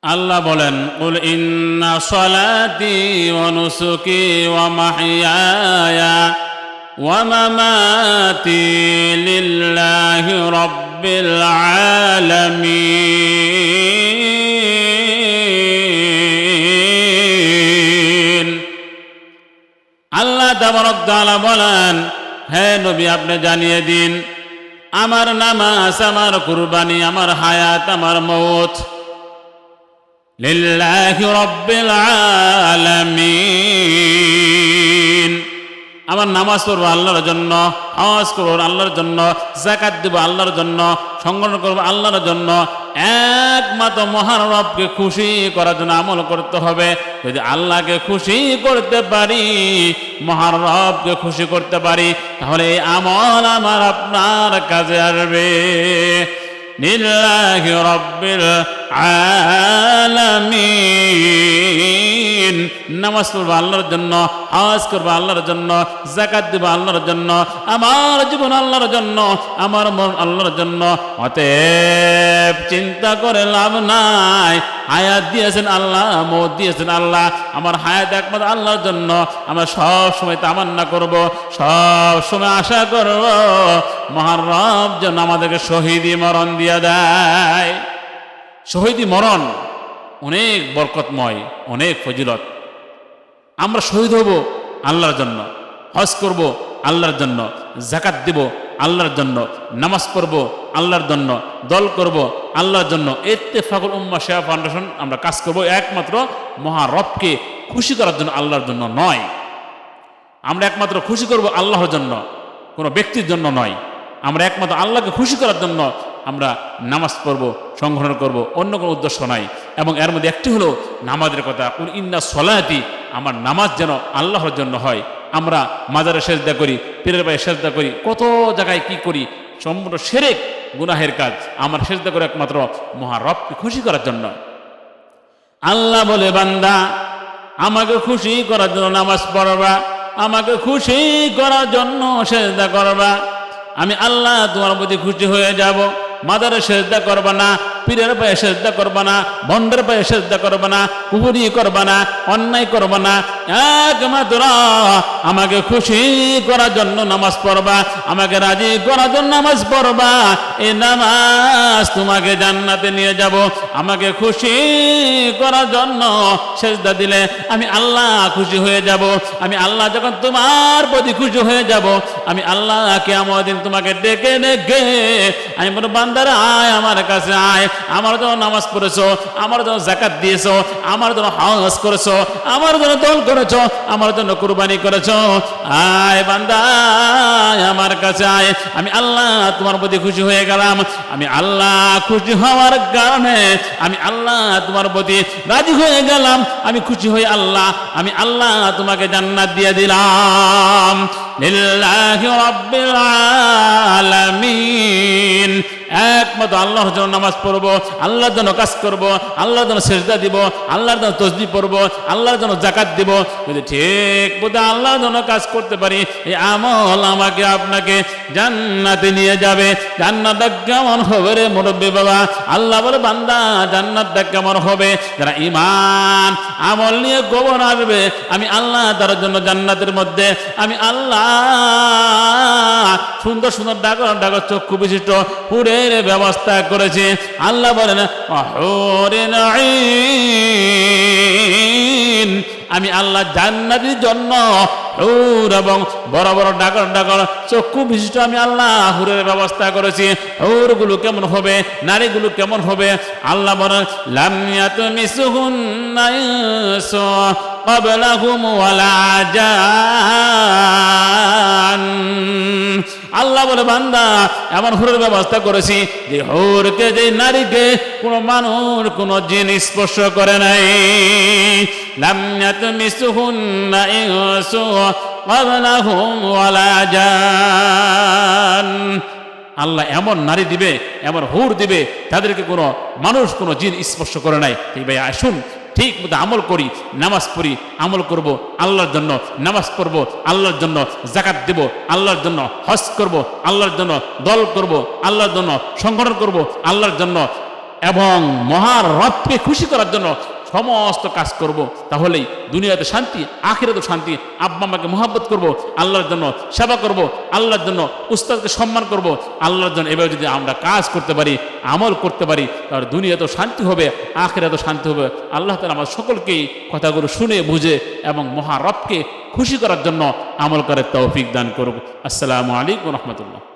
আল্লাহ বলেন, কুল ইন্না সলাতি ওয়া নুসুকি ওয়া মাহইয়ায়া ওয়া মামাতি লিল্লাহি রাব্বিল আলামিন। আল্লাহ তাবারক তাআলা বলেন, হে নবী, আপনি জানিয়ে দিন, আমার নামাজ, আমার কুরবানি, আমার হায়াত, আমার মওত লিল্লাহি রাব্বিল আলামিন। আমার নামাজ পড়বো আল্লাহর জন্য, হজ করবো আল্লাহর জন্য, যাকাত দেব আল্লাহর জন্য, সংগ্রহ করবো আল্লাহর জন্য। একমাত্র মহান রবকে খুশি করার জন্য আমল করতে হবে। যদি আল্লাহকে খুশি করতে পারি, মহান রবকে খুশি করতে পারি, তাহলে এই আমল আমার আপনার কাজে আসবে। লিল্লাহি রাব্বিল আলামিন। নামাজ পড়বো আল্লাহর জন্য, হজ করবো আল্লাহর জন্য, যাকাত দেব আল্লাহর জন্য, আমার জীবন আল্লাহর জন্য, আমার মন আল্লাহর জন্য। অতএব চিন্তা করে লাভ নাই। হায়াত দিয়েছেন আল্লাহ, মওত দিয়েছেন আল্লাহ। আমার হায়াত একমাত্র আল্লাহর জন্য। আমরা সব সময় তামান্না করব, সব সময় আশা করব মহান রব যেন আমাদেরকে শহীদি মরণ দিয়ে দেয়। শহীদি মরণ অনেক বরকতময়, অনেক ফজিলত। আমরা শহীদ হব আল্লাহর জন্য, হজ করব আল্লাহর জন্য, যাকাত দেব আল্লাহর জন্য, নামাজ পড়ব আল্লাহর জন্য, দল করব আল্লাহর জন্য। ইত্তেফাকুল উম্মাহ সেবা ফাউন্ডেশন আমরা কাজ করব একমাত্র মহান রবকে খুশি করার জন্য, আল্লাহর জন্য নয়। আমরা একমাত্র খুশি করব আল্লাহর জন্য, কোনো ব্যক্তির জন্য নয়। আমরা একমাত্র আল্লাহকে খুশি করার জন্য আমরা নামাজ পড়ব, সংগ্রহ করব, অন্য কোনো উদ্দেশ্য নাই। এবং এর মধ্যে একটি হলো নামাজের কথা। কুল ইন্না সলাতি, আমার নামাজ যেন আল্লাহর জন্য হয়। আমরা মাজারে সেজদা করি, পীরের পায়ে সেজদা করি, কত জায়গায় কি করি, সম্পূর্ণ শিরক গুনাহের কাজ। আমার সেজদা করে একমাত্র মহান রবকে খুশি করার জন্য। আল্লাহ বলে, বান্দা, আমাকে খুশি করার জন্য নামাজ পড়বা, আমাকে খুশি করার জন্য সেজদা করবা। আমি আল্লাহ তোমার প্রতি খুশি হয়ে যাব। মাদারে সেজদা করবা না, পীরের পায়ে সেজদা করবা না, বন্ডের পায়ে সেজদা করবা না, কুফরি করবা না, অন্যায় করবা না। একমাত্র আমাকে খুশি করার জন্য নামাজ পড়বা, আমাকে রাজি করার জন্য নামাজ পড়বা। এই নামাজ তোমাকে জান্নাতে নিয়ে যাব। আমাকে খুশি করার জন্য সেজদা দিলে আমি আল্লাহ খুশি হয়ে যাব। আমি আল্লাহ যখন তোমার প্রতি খুশি হয়ে যাব, আমি আল্লাহ কিয়ামত দিন তোমাকে ডেকে ডেকে আমি বলবো, বান্দারা আয় আমার কাছে আয়। আমার জন্য নামাজ পড়েছো, আমার জন্য যাকাত দিয়েছো, আমার জন্য হজ করেছো, আমার জন্য দল করেছো, আমার জন্য কুরবানি করেছো। আয় বান্দা, আমার কাছে আয়। আমি আল্লাহ তোমার প্রতি খুশি হয়ে গেলাম। আমি আল্লাহ খুশি হওয়ার কারণে আমি আল্লাহ তোমার প্রতি রাজি হয়ে গেলাম। আমি খুশি হয়ে আল্লাহ, আমি আল্লাহ তোমাকে জান্নাত দিয়ে দিলাম। লিল্লাহি রাব্বিল আলামিন। একমাত্র আল্লাহর জন্য নামাজ পড়বো, আল্লাহর জন্য কাজ করব, আল্লাহর জন্য সেজদা দিব, আল্লাহর জন্য তাসবিহ পড়বো, আল্লাহর জন্য যাকাত দিব। যদি ঠিক মতো আল্লাহর জন্য কাজ করতে পারি, এই আমল আমাকে আপনাকে জান্নাতে নিয়ে যাবে। জান্নাতটা কেমন হবে রে মুরব্বী বাবা? আল্লাহ বলে, বান্দা, জান্নাতটা কেমন হবে? যারা ঈমান আমল নিয়ে কবর আসবে, আমি আল্লাহ তার জন্য জান্নাতের মধ্যে আমি আল্লাহ সুন্দর সুন্দর ডাকর ডাকর চক্ষু বিশিষ্ট হুরের ব্যবস্থা করেছে। আল্লাহ বলেন, হুরিন আইন, আমি আল্লাহ জান্নাতের জন্য হুর এবং বড় বড় ডাকর ডাকর চক্ষু বিশিষ্ট আমি আল্লাহ হুরের ব্যবস্থা করেছি। হুরগুলো কেমন হবে, নারীগুলো কেমন হবে? আল্লাহ বলেন, লাম ইয়াতমিসুহুন্না ইনসু ক্বাবলাহুম ওয়ালা জান। আল্লাহ বলে, বান্দা, এমন হুরের ব্যবস্থা করেছি যে হুরকে, যে নারীকে কোনো মানুষ, কোনো জিন স্পর্শ করে নাই। লাম ইয়াতমিসুহুন্না ইনসু ক্বাবলাহুম ওয়ালা জান। আল্লাহ এমন নারী দিবে, এমন হুর দিবে, তাদেরকে কোনো মানুষ, কোনো জিন স্পর্শ করে নাই। ঠিক ভাই, আসুন ঠিক মতো আমল করি, নামাজ পড়ি, আমল করব আল্লাহর জন্য, নামাজ পড়ব আল্লাহর জন্য, যাকাত দেব আল্লাহর জন্য, হজ করব আল্লাহর জন্য, দল করব আল্লাহর জন্য, সংগঠন করব আল্লাহর জন্য। এবং মহান রবকে খুশি করার জন্য সমস্ত কাজ করব, তাহলেই দুনিয়াতে শান্তি, আখিরাতে শান্তি। আব্বা আমাকে মোহাব্বত করব আল্লাহর জন্য, সেবা করব আল্লাহর জন্য, উস্তাদকে সম্মান করব আল্লাহর জন্য। এভাবে যদি আমরা কাজ করতে পারি, আমল করতে পারি, তাহলে দুনিয়াতেও শান্তি হবে, আখিরাতেও শান্তি হবে। আল্লাহ তাআলা আমাদের সকলকেই কথাগুলো শুনে বুঝে এবং মহারবকে খুশি করার জন্য আমল করার তৌফিক দান করুক। আসসালামু আলাইকুম রহমতুল্লাহ।